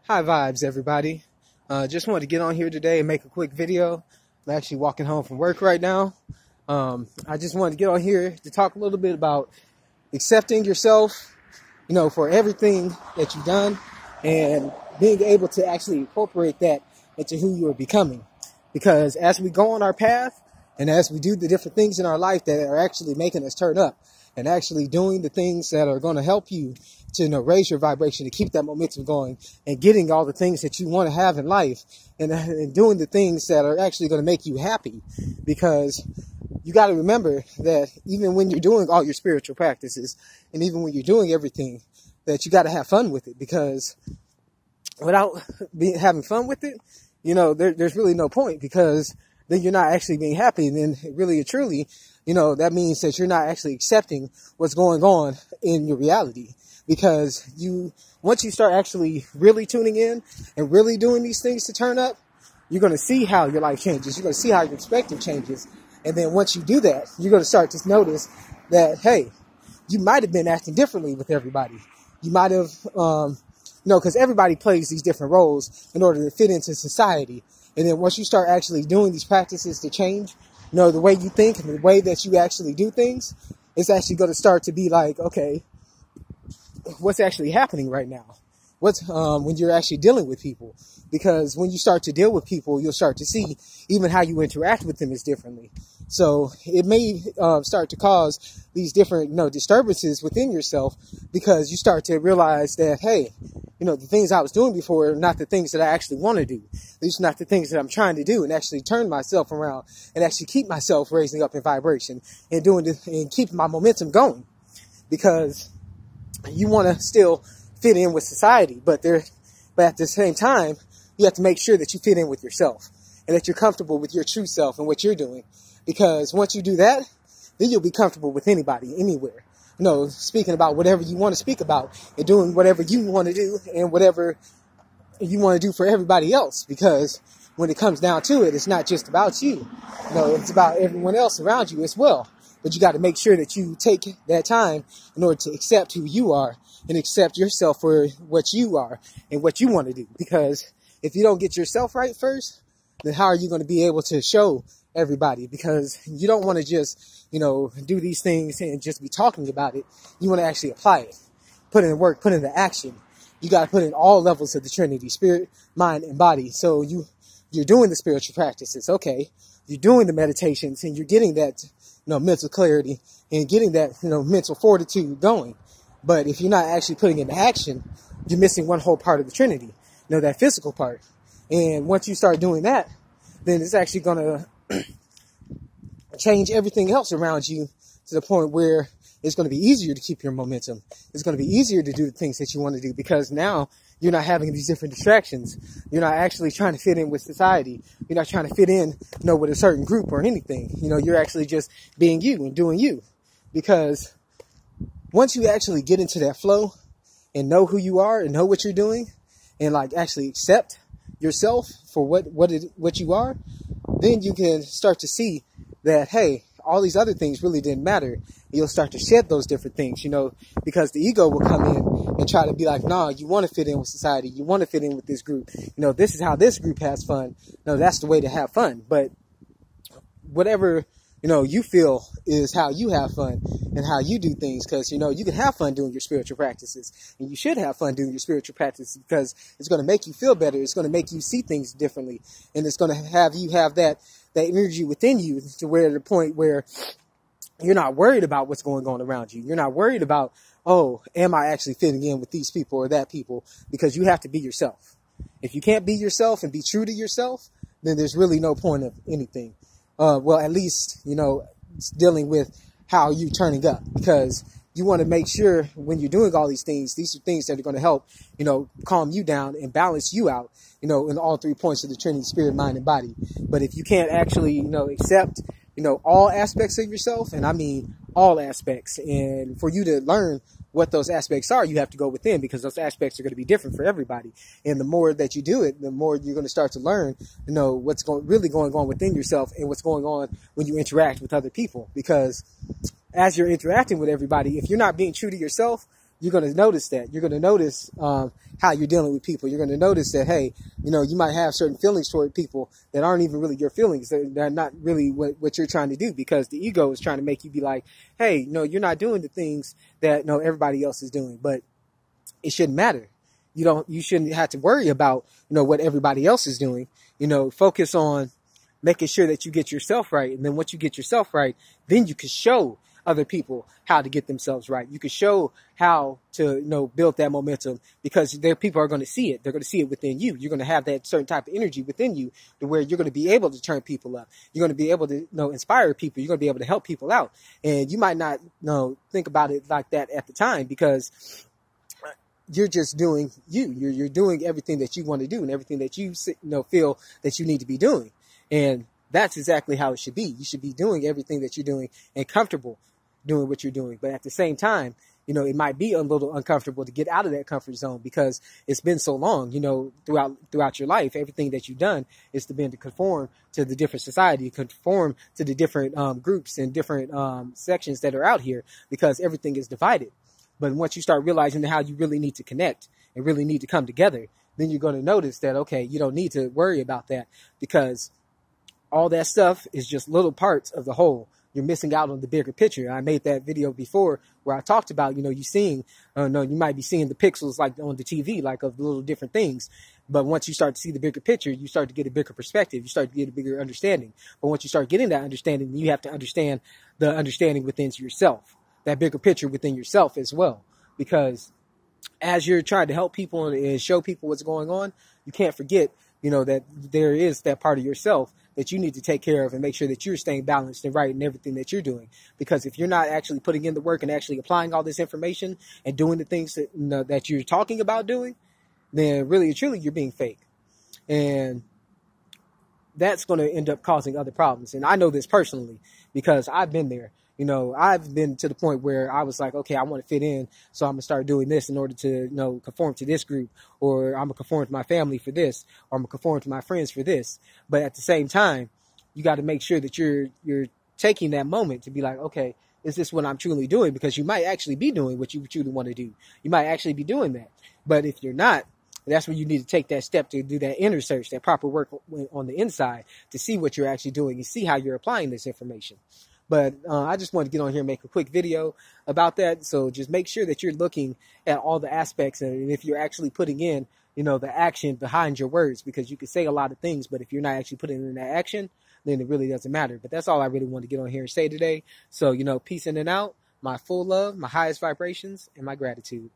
Hi vibes, everybody. Just wanted to get on here today and make a quick video. I'm actually walking home from work right now. I just wanted to get on here to talk a little bit about accepting yourself, for everything that you've done and being able to actually incorporate that into who you are becoming. Because as we go on our path and as we do the different things in our life that are actually making us turn up and actually doing the things that are going to help you to raise your vibration, to keep that momentum going and getting all the things that you want to have in life and doing the things that are actually going to make you happy. Because you got to remember that even when you're doing all your spiritual practices and even when you're doing everything, that you got to have fun with it. Because without having fun with it, there's really no point, because then you're not actually being happy. And then really and truly, that means that you're not actually accepting what's going on in your reality. Because once you start actually really tuning in and really doing these things to turn up, you're going to see how your life changes. You're going to see how your perspective changes. And then once you do that, you're going to start to notice that, hey, you might have been acting differently with everybody. You might have, because everybody plays these different roles in order to fit into society. And then once you start actually doing these practices to change, the way you think and the way that you actually do things, it's actually going to start to be like, okay, what's actually happening right now? What's when you're actually dealing with people? Because when you start to deal with people, you'll start to see even how you interact with them is differently. So it may start to cause these different disturbances within yourself, because you start to realize that, hey, the things I was doing before are not the things that I actually want to do. These are not the things that I'm trying to do and actually turn myself around and actually keep myself raising up in vibration and doing this and keeping my momentum going. Because you want to still fit in with society, but at the same time, you have to make sure that you fit in with yourself and that you're comfortable with your true self and what you're doing. Because once you do that, then you'll be comfortable with anybody, anywhere. Speaking about whatever you want to speak about and doing whatever you want to do and whatever you want to do for everybody else. Because when it comes down to it, it's not just about you. It's about everyone else around you as well. But you got to make sure that you take that time in order to accept who you are and accept yourself for what you are and what you want to do. Because if you don't get yourself right first, then how are you going to be able to show everybody? Because you don't want to just, do these things and just be talking about it. You want to actually apply it, put it in work, put it into action. You got to put in all levels of the Trinity, spirit, mind, and body. So you're doing the spiritual practices. Okay. You're doing the meditations and you're getting that, mental clarity and getting that, mental fortitude going. But if you're not actually putting it into action, you're missing one whole part of the Trinity, that physical part. And once you start doing that, then it's actually going to change everything else around you to the point where it's going to be easier to keep your momentum. It's going to be easier to do the things that you want to do, because now you're not having these different distractions. You're not actually trying to fit in with society. You're not trying to fit in, with a certain group or anything. You're actually just being you and doing you. Because once you actually get into that flow and know who you are and know what you're doing and actually accept yourself for what you are, then you can start to see that, hey, all these other things really didn't matter. You'll start to shed those different things, because the ego will come in and try to be like, nah, you want to fit in with society. You want to fit in with this group. This is how this group has fun. No, that's the way to have fun. But whatever, you feel is how you have fun and how you do things. Because, you can have fun doing your spiritual practices, and you should have fun doing your spiritual practices, because it's going to make you feel better. It's going to make you see things differently. And it's going to have you have that energy within you to where the point where you're not worried about what's going on around you. You're not worried about, oh, am I actually fitting in with these people or that people? Because you have to be yourself. If you can't be yourself and be true to yourself, then there's really no point of anything. Well, at least, dealing with how you're turning up, because you want to make sure when you're doing all these are things that are going to help, calm you down and balance you out, in all 3 points of the Trinity, spirit, mind, and body. But if you can't actually, accept, all aspects of yourself, and I mean all aspects, and for you to learn what those aspects are, you have to go within, because those aspects are going to be different for everybody. And the more that you do it, the more you're going to start to learn, what's really going on within yourself and what's going on when you interact with other people. Because as you're interacting with everybody, if you're not being true to yourself, you're going to notice that. You're going to notice how you're dealing with people. You're going to notice that, hey, you know, you might have certain feelings toward people that aren't even really your feelings. They're not really what you're trying to do, because the ego is trying to make you be like, hey, no, you're not doing the things that, no, everybody else is doing. But it shouldn't matter. You shouldn't have to worry about, you know, what everybody else is doing. You know, focus on making sure that you get yourself right. And then once you get yourself right, then you can show other people how to get themselves right. You can show how to, you know, build that momentum, because their people are going to see it. They're going to see it within you. You're going to have that certain type of energy within you to where you're going to be able to turn people up. You're going to be able to, you know, inspire people. You're going to be able to help people out. And you might not, you know, think about it like that at the time, because you're just doing you. You're doing everything that you want to do and everything that you know, feel that you need to be doing. And that's exactly how it should be. You should be doing everything that you're doing and comfortable doing what you're doing. But at the same time, you know, it might be a little uncomfortable to get out of that comfort zone, because it's been so long, you know, throughout your life. Everything that you've done is to conform to the different society, conform to the different groups and different sections that are out here, because everything is divided. But once you start realizing how you really need to connect and really need to come together, then you're going to notice that, okay, you don't need to worry about that, because all that stuff is just little parts of the whole. You're missing out on the bigger picture. I made that video before where I talked about, you know, you might be seeing the pixels like on the TV, like of little different things. But once you start to see the bigger picture, you start to get a bigger perspective. You start to get a bigger understanding. But once you start getting that understanding, you have to understand the understanding within yourself, that bigger picture within yourself as well. Because as you're trying to help people and show people what's going on, you can't forget, you know, that there is that part of yourself that you need to take care of and make sure that you're staying balanced and right in everything that you're doing. Because if you're not actually putting in the work and actually applying all this information and doing the things that, you know, that you're talking about doing, then really and truly you're being fake. And that's going to end up causing other problems. And I know this personally, because I've been there. You know, I've been to the point where I was like, okay, I want to fit in, so I'm going to start doing this in order to, you know, conform to this group, or I'm going to conform to my family for this, or I'm going to conform to my friends for this. But at the same time, you got to make sure that you're taking that moment to be like, okay, is this what I'm truly doing? Because you might actually be doing what you truly want to do. You might actually be doing that. But if you're not, that's when you need to take that step to do that inner search, that proper work on the inside, to see what you're actually doing and see how you're applying this information. But I just wanted to get on here and make a quick video about that. So just make sure that you're looking at all the aspects, and if you're actually putting in, you know, the action behind your words, because you can say a lot of things, but if you're not actually putting in that action, then it really doesn't matter. But that's all I really wanted to get on here and say today. So, you know, peace in and out, my full love, my highest vibrations, and my gratitude.